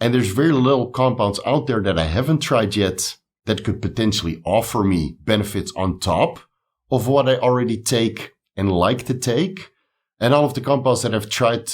And there's very little compounds out there that I haven't tried yet that could potentially offer me benefits on top of what I already take and like to take. And all of the compounds that I've tried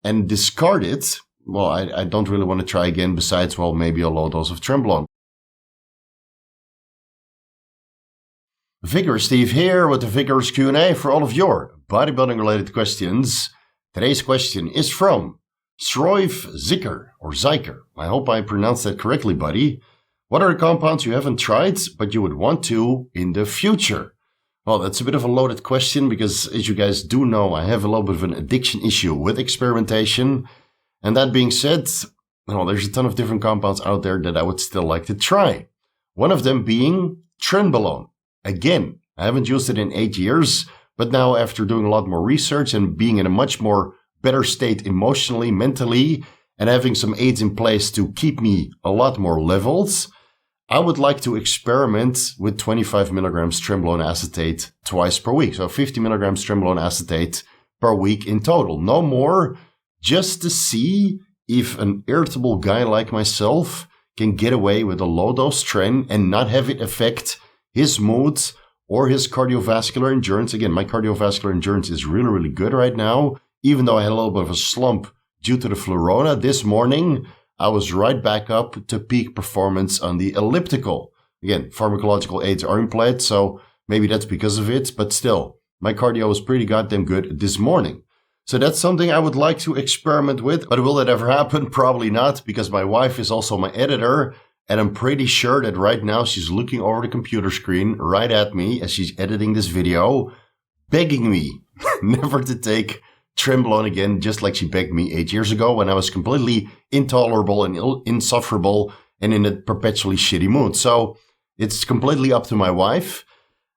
and discarded, well, I don't really want to try again besides, well, maybe a low dose of Trestolone. Vigorous Steve here with the Vigorous Q&A for all of your bodybuilding related questions. Today's question is from Sroif Zikker or Zyker. I hope I pronounced that correctly, buddy. What are the compounds you haven't tried but you would want to in the future? Well, that's a bit of a loaded question because, as you guys do know, I have a little bit of an addiction issue with experimentation. And that being said, well, there's a ton of different compounds out there that I would still like to try. One of them being Trenbolone. Again, I haven't used it in 8 years, but now after doing a lot more research and being in a much more better state emotionally, mentally, and having some aids in place to keep me a lot more leveled, I would like to experiment with 25 milligrams Stenbolone Acetate twice per week. So 50 milligrams Stenbolone Acetate per week in total. No more, just to see if an irritable guy like myself can get away with a low dose Tren and not have it affect his mood or his cardiovascular endurance. Again, my cardiovascular endurance is really, really good right now. Even though I had a little bit of a slump due to the Flurona this morning, I was right back up to peak performance on the elliptical. Again, pharmacological aids are in place, so maybe that's because of it, but still, my cardio was pretty goddamn good this morning. So that's something I would like to experiment with, but will that ever happen? Probably not, because my wife is also my editor, and I'm pretty sure that right now she's looking over the computer screen right at me as she's editing this video, begging me never to take Trenbolone again, just like she begged me 8 years ago when I was completely intolerable and insufferable and in a perpetually shitty mood. So it's completely up to my wife.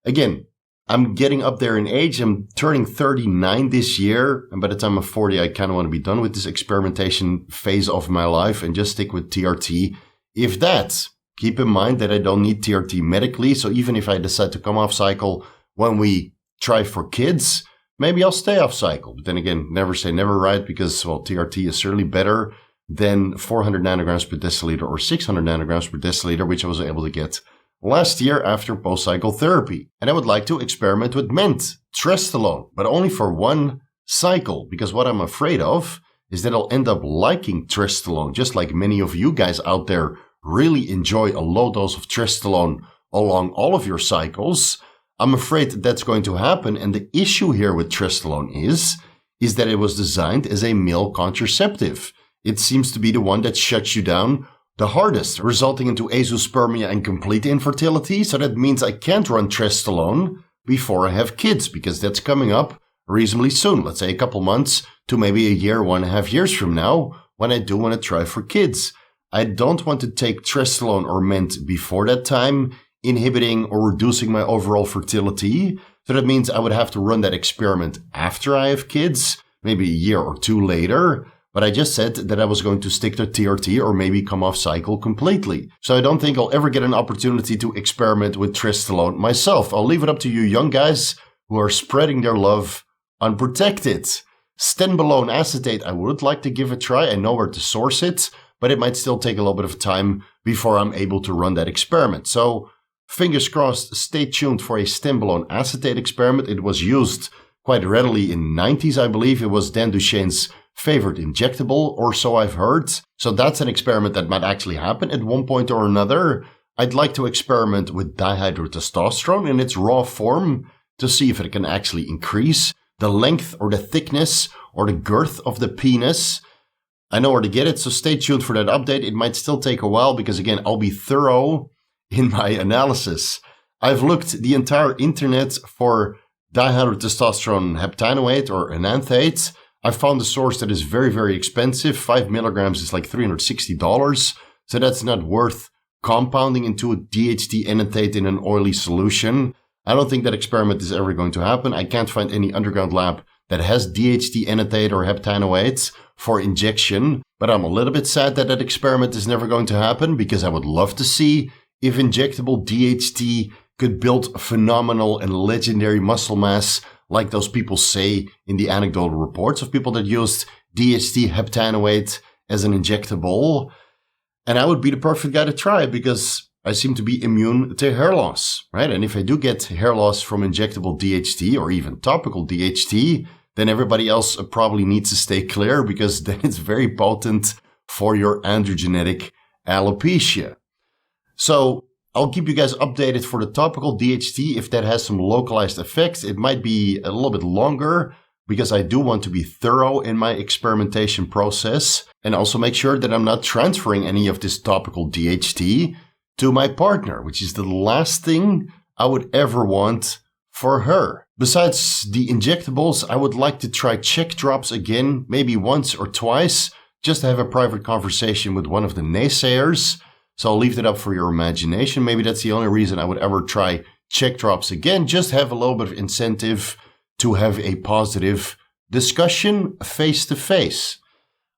Again, I'm getting up there in age. I'm turning 39 this year. And by the time I'm 40, I kind of want to be done with this experimentation phase of my life and just stick with TRT. If that, keep in mind that I don't need TRT medically. So even if I decide to come off cycle when we try for kids, maybe I'll stay off cycle. But then again, never say never, right? Because, well, TRT is certainly better than 400 nanograms per deciliter or 600 nanograms per deciliter, which I was able to get last year after post-cycle therapy. And I would like to experiment with MENT, Trestolone, but only for one cycle. Because what I'm afraid of is that I'll end up liking Trestolone, just like many of you guys out there really enjoy a low dose of Trestolone along all of your cycles. I'm afraid that's going to happen, and the issue here with Trestolone is that it was designed as a male contraceptive. It seems to be the one that shuts you down the hardest, resulting into azoospermia and complete infertility. So that means I can't run Trestolone before I have kids, because that's coming up reasonably soon. Let's say a couple months to maybe a year, 1.5 years from now, when I do want to try for kids. I don't want to take Trestolone or MENT before that time, inhibiting or reducing my overall fertility. So that means I would have to run that experiment after I have kids, maybe a year or two later. But I just said that I was going to stick to TRT or maybe come off cycle completely. So I don't think I'll ever get an opportunity to experiment with Trestolone myself. I'll leave it up to you young guys who are spreading their love unprotected. Stenbolone Acetate, I would like to give a try. I know where to source it, but it might still take a little bit of time before I'm able to run that experiment. So fingers crossed, stay tuned for a Stenbolone Acetate experiment. It was used quite readily in the 90s, I believe. It was Dan Duchesne's favorite injectable, or so I've heard. So that's an experiment that might actually happen at one point or another. I'd like to experiment with dihydrotestosterone in its raw form to see if it can actually increase the length or the thickness or the girth of the penis. I know where to get it, so stay tuned for that update. It might still take a while because, again, I'll be thorough in my analysis. I've looked the entire internet for dihydrotestosterone heptanoate or enanthate. I found a source that is very, very expensive. 5 milligrams is like $360. So that's not worth compounding into a DHT enanthate in an oily solution. I don't think that experiment is ever going to happen. I can't find any underground lab that has DHT enanthate or heptanoates for injection. But I'm a little bit sad that that experiment is never going to happen, because I would love to see if injectable DHT could build phenomenal and legendary muscle mass like those people say in the anecdotal reports of people that used DHT heptanoate as an injectable. And I would be the perfect guy to try because I seem to be immune to hair loss, right? And if I do get hair loss from injectable DHT or even topical DHT, then everybody else probably needs to stay clear because then it's very potent for your androgenetic alopecia. So I'll keep you guys updated for the topical DHT if that has some localized effects. It might be a little bit longer because I do want to be thorough in my experimentation process and also make sure that I'm not transferring any of this topical DHT to my partner, which is the last thing I would ever want for her. Besides the injectables, I would like to try check drops again, maybe once or twice, just to have a private conversation with one of the naysayers. So I'll leave that up for your imagination. Maybe that's the only reason I would ever try check drops again. Just have a little bit of incentive to have a positive discussion face to face.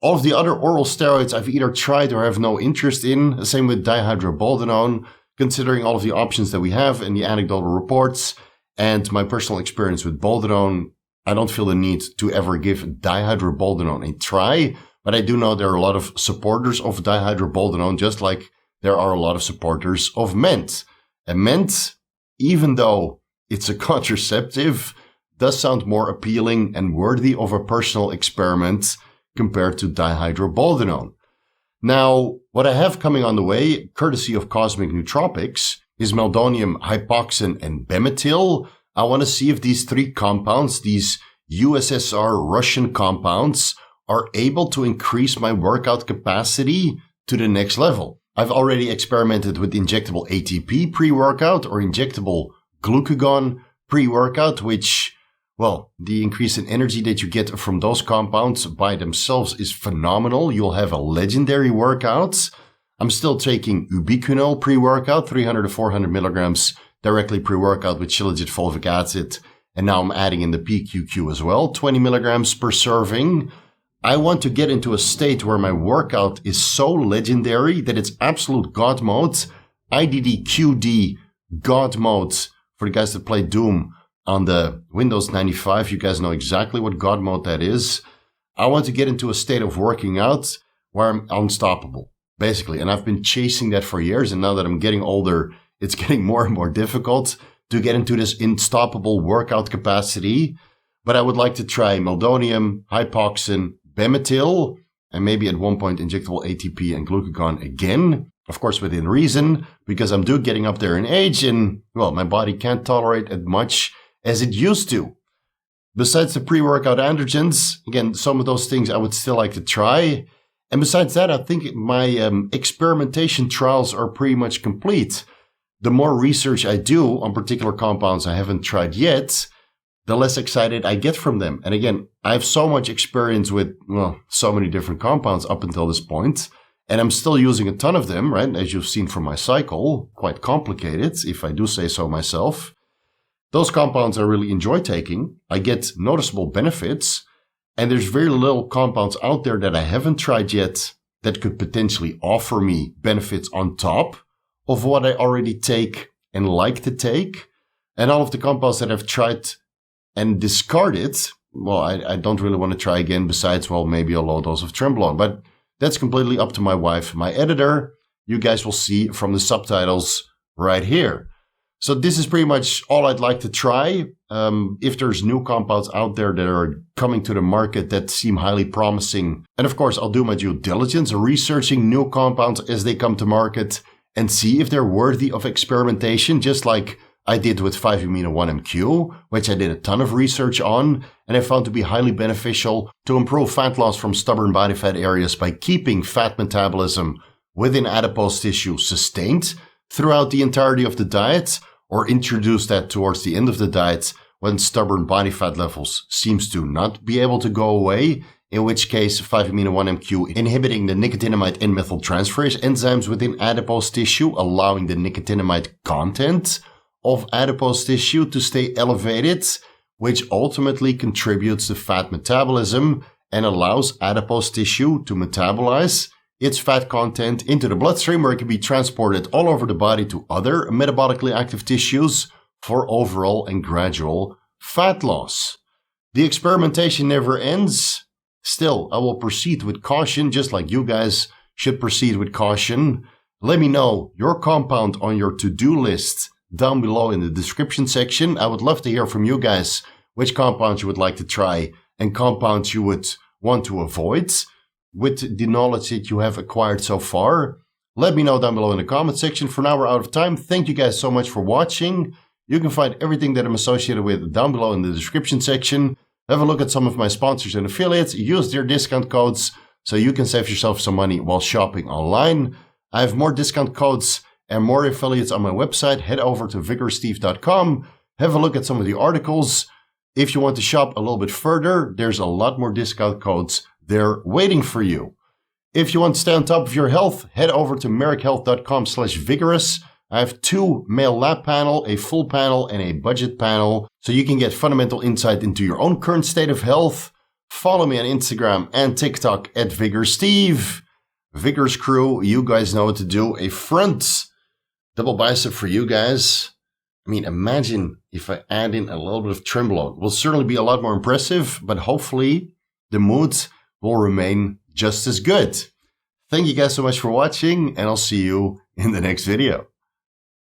All of the other oral steroids I've either tried or have no interest in. Same with dihydroboldenone, considering all of the options that we have and the anecdotal reports and my personal experience with boldenone, I don't feel the need to ever give dihydroboldenone a try. But I do know there are a lot of supporters of dihydroboldenone, just like there are a lot of supporters of MENT. And MENT, even though it's a contraceptive, does sound more appealing and worthy of a personal experiment compared to dihydroboldenone. Now, what I have coming on the way, courtesy of Cosmic Nootropics, is meldonium, hypoxin, and bemetyl. I want to see if these three compounds, these USSR Russian compounds, are able to increase my workout capacity to the next level. I've already experimented with injectable ATP pre-workout or injectable glucagon pre-workout, which, well, the increase in energy that you get from those compounds by themselves is phenomenal. You'll have a legendary workout. I'm still taking ubiquinol pre-workout, 300 to 400 milligrams directly pre-workout with shilajit fulvic acid. And now I'm adding in the PQQ as well, 20 milligrams per serving. I want to get into a state where my workout is so legendary that it's absolute God mode, IDDQD God mode for the guys that play Doom on the Windows 95. You guys know exactly what God mode that is. I want to get into a state of working out where I'm unstoppable, basically. And I've been chasing that for years. And now that I'm getting older, it's getting more and more difficult to get into this unstoppable workout capacity. But I would like to try meldonium, hypoxin, bemetyl, and maybe at one point injectable ATP and glucagon again. Of course, within reason, because I'm getting up there in age and, well, my body can't tolerate as much as it used to. Besides the pre-workout androgens, again, some of those things I would still like to try. And besides that, I think my experimentation trials are pretty much complete. The more research I do on particular compounds I haven't tried yet, the less excited I get from them. And again, I have so much experience with, well, so many different compounds up until this point, and I'm still using a ton of them, right? As you've seen from my cycle, quite complicated, if I do say so myself. Those compounds I really enjoy taking. I get noticeable benefits, and there's very little compounds out there that I haven't tried yet that could potentially offer me benefits on top of what I already take and like to take. And all of the compounds that I've tried and discarded, well, I don't really want to try again besides, well, maybe a low dose of Trestolone. But that's completely up to my wife, my editor. You guys will see from the subtitles right here. So this is pretty much all I'd like to try. If there's new compounds out there that are coming to the market that seem highly promising. And of course, I'll do my due diligence, researching new compounds as they come to market and see if they're worthy of experimentation, just like I did with 5-amino-1-MQ, which I did a ton of research on, and I found to be highly beneficial to improve fat loss from stubborn body fat areas by keeping fat metabolism within adipose tissue sustained throughout the entirety of the diet, or introduce that towards the end of the diet when stubborn body fat levels seems to not be able to go away, in which case 5-amino-1-MQ inhibiting the nicotinamide N-methyltransferase enzymes within adipose tissue, allowing the nicotinamide content of adipose tissue to stay elevated, which ultimately contributes to fat metabolism and allows adipose tissue to metabolize its fat content into the bloodstream, where it can be transported all over the body to other metabolically active tissues for overall and gradual fat loss. The experimentation never ends. Still, I will proceed with caution, just like you guys should proceed with caution. Let me know your compound on your to-do list down below in the description section. I would love to hear from you guys which compounds you would like to try and compounds you would want to avoid with the knowledge that you have acquired so far. Let me know down below in the comment section. For now, we're out of time. Thank you guys so much for watching. You can find everything that I'm associated with down below in the description section. Have a look at some of my sponsors and affiliates. Use their discount codes so you can save yourself some money while shopping online. I have more discount codes and more affiliates on my website. Head over to vigoroussteve.com. Have a look at some of the articles. If you want to shop a little bit further, there's a lot more discount codes there waiting for you. If you want to stay on top of your health, head over to merrickhealth.com/vigorous. I have 2 male lab panel, a full panel, and a budget panel, so you can get fundamental insight into your own current state of health. Follow me on Instagram and TikTok at VigorSteve. Vigorous crew, you guys know what to do. A front double bicep for you guys. I mean, imagine if I add in a little bit of Trestolone. It will certainly be a lot more impressive, but hopefully the mood will remain just as good. Thank you guys so much for watching, and I'll see you in the next video.